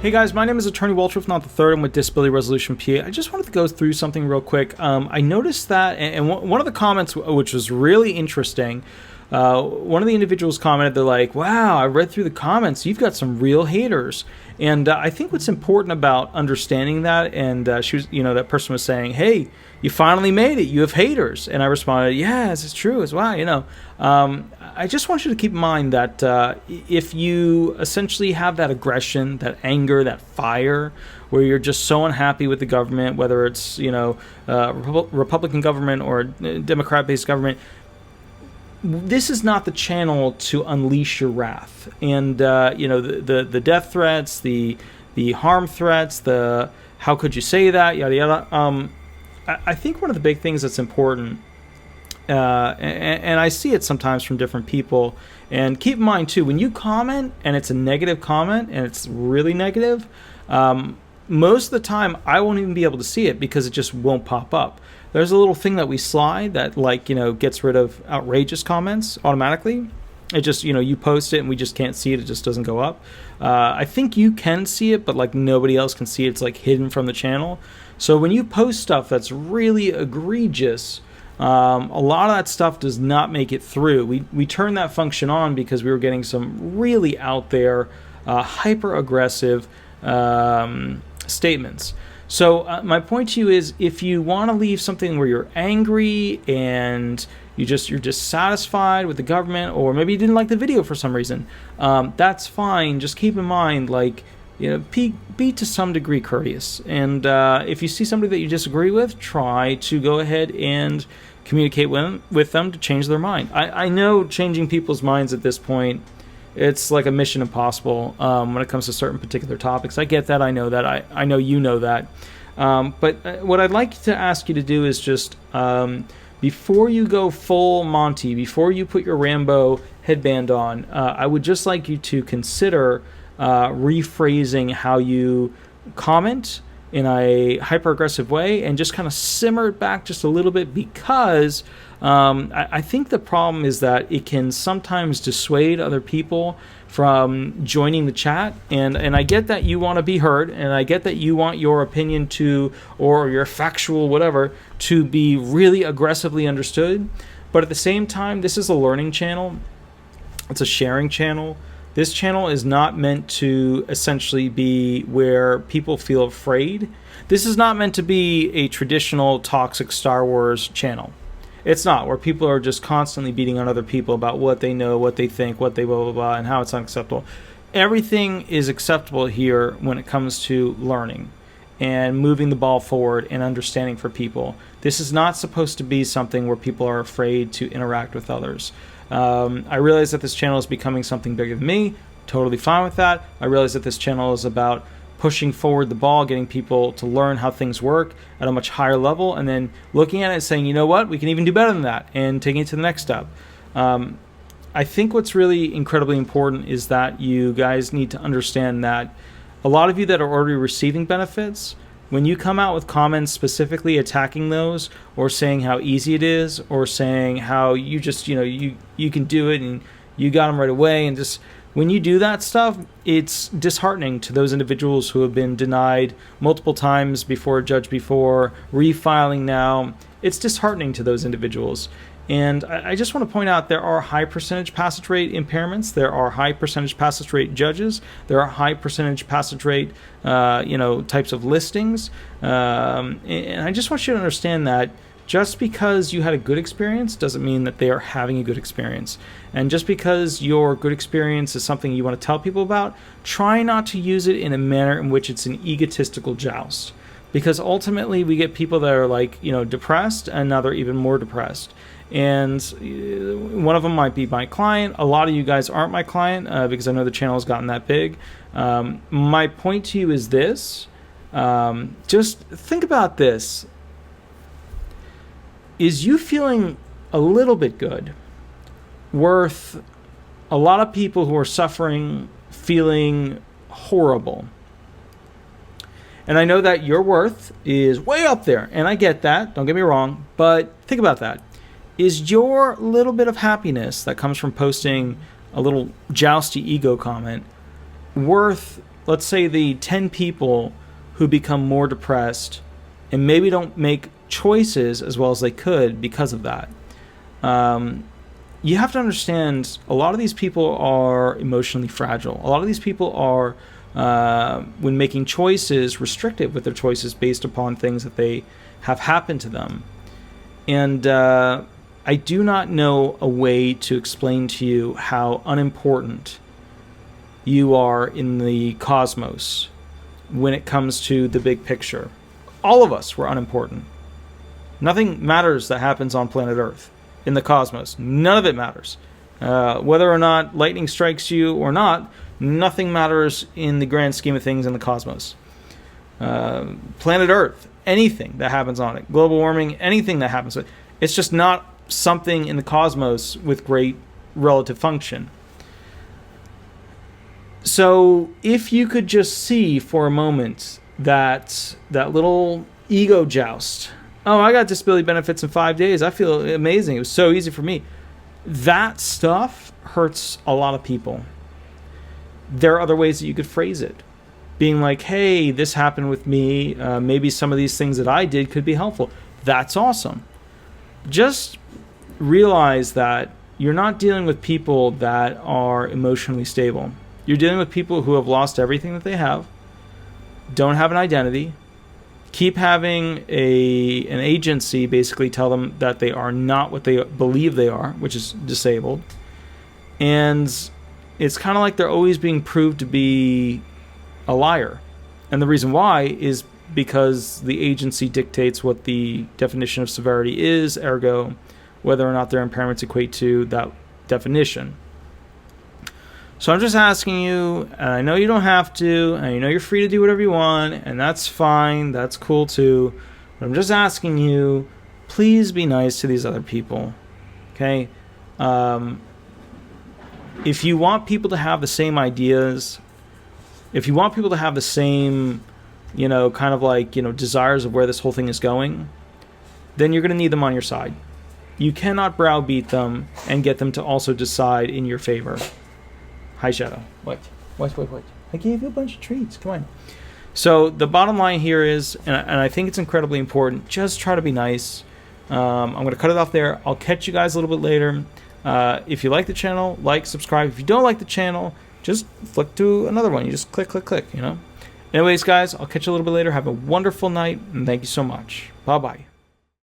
Hey guys, my name is Attorney Walter, if not the third. I'm with Disability Resolution PA. I just wanted to go through something real quick. I noticed that, and one of the comments, which was really interesting, one of the individuals commented, they're like, wow, I read through the comments, you've got some real haters. And I think what's important about understanding that, and she was, that person was saying, hey, you finally made it, you have haters. And I responded, yes, it's true as well, I just want you to keep in mind that if you essentially have that aggression, that anger, that fire, where you're just so unhappy with the government, whether it's, Republican government or Democrat-based government, this is not the channel to unleash your wrath. And, the death threats, the harm threats, the how could you say that, yada, yada. I think one of the big things that's important, and I see it sometimes from different people, and keep in mind too, when you comment and it's a negative comment and it's really negative, most of the time I won't even be able to see it because it just won't pop up. There's a little thing that we slide that gets rid of outrageous comments automatically. It just, you post it and we just can't see it. It just doesn't go up. I think you can see it, but nobody else can see it. It's hidden from the channel. So when you post stuff that's really egregious, a lot of that stuff does not make it through. We turned that function on because we were getting some really out there, hyper aggressive statements. So my point to you is, if you want to leave something where you're angry and you're just satisfied with the government, or maybe you didn't like the video for some reason, that's fine. Just keep in mind, be to some degree courteous. And if you see somebody that you disagree with, try to go ahead and communicate with them to change their mind. I know changing people's minds at this point, it's like a mission impossible when it comes to certain particular topics. I get that. I know that. I know you know that. But what I'd like to ask you to do is just, before you go full Monty, before you put your Rambo headband on, I would just like you to consider rephrasing how you comment in a hyper-aggressive way, and just kind of simmer it back just a little bit, because I think the problem is that it can sometimes dissuade other people from joining the chat. And I get that you want to be heard, and I get that you want your opinion or your factual whatever to be really aggressively understood. But at the same time, this is a learning channel. It's a sharing channel. This channel is not meant to essentially be where people feel afraid. This is not meant to be a traditional toxic Star Wars channel. It's not, where people are just constantly beating on other people about what they know, what they think, what they blah, blah, blah, and how it's unacceptable. Everything is acceptable here when it comes to learning and moving the ball forward and understanding for people. This is not supposed to be something where people are afraid to interact with others. I realize that this channel is becoming something bigger than me. Totally fine with that. I realize that this channel is about pushing forward the ball, getting people to learn how things work at a much higher level, and then looking at it and saying, you know what, we can even do better than that, and taking it to the next step. I think what's really incredibly important is that you guys need to understand that a lot of you that are already receiving benefits, when you come out with comments specifically attacking those, or saying how easy it is, or saying how you just, you can do it and you got them right away, and just when you do that stuff, it's disheartening to those individuals who have been denied multiple times before a judge before, refiling now. It's disheartening to those individuals. And I just want to point out, there are high percentage passage rate impairments. There are high percentage passage rate judges. There are high percentage passage rate, types of listings. And I just want you to understand that just because you had a good experience doesn't mean that they are having a good experience. And just because your good experience is something you want to tell people about, try not to use it in a manner in which it's an egotistical joust. Because ultimately we get people that are depressed, and now they're even more depressed. And one of them might be my client. A lot of you guys aren't my client because I know the channel has gotten that big. My point to you is this. Just think about this. Is you feeling a little bit good worth a lot of people who are suffering feeling horrible? And I know that your worth is way up there, and I get that, don't get me wrong, but think about that. Is your little bit of happiness that comes from posting a little jousty ego comment worth let's say the 10 people who become more depressed and maybe don't make choices as well as they could because of that. You have to understand a lot of these people are emotionally fragile. A lot of these people are, when making choices, restrictive with their choices based upon things that they have happened to them. And I do not know a way to explain to you how unimportant you are in the cosmos when it comes to the big picture. All of us were unimportant. Nothing matters that happens on planet Earth, in the cosmos. None of it matters. Whether or not lightning strikes you or not, nothing matters in the grand scheme of things in the cosmos. Planet Earth, anything that happens on it, global warming, anything that happens, it's just not something in the cosmos with great relative function. So if you could just see for a moment that little ego joust, oh, I got disability benefits in 5 days, I feel amazing, it was so easy for me. That stuff hurts a lot of people. There are other ways that you could phrase it. Being like, hey, this happened with me, maybe some of these things that I did could be helpful. That's awesome. Just realize that you're not dealing with people that are emotionally stable. You're dealing with people who have lost everything that they have, don't have an identity, keep having an agency basically tell them that they are not what they believe they are, which is disabled. And it's kind of like they're always being proved to be a liar. And the reason why is because the agency dictates what the definition of severity is, ergo whether or not their impairments equate to that definition. So I'm just asking you, and I know you don't have to, and I know you're free to do whatever you want, and that's fine, that's cool too, but I'm just asking you, please be nice to these other people, okay? If you want people to have the same ideas, if you want people to have the same, kind of like, desires of where this whole thing is going, then you're going to need them on your side. You cannot browbeat them and get them to also decide in your favor. Hi, Shadow. Wait. I gave you a bunch of treats. Come on. So the bottom line here is, and I think it's incredibly important, just try to be nice. I'm going to cut it off there. I'll catch you guys a little bit later. If you like the channel, subscribe. If you don't like the channel, just flick to another one. You just click, Anyways, guys, I'll catch you a little bit later. Have a wonderful night, and thank you so much. Bye-bye.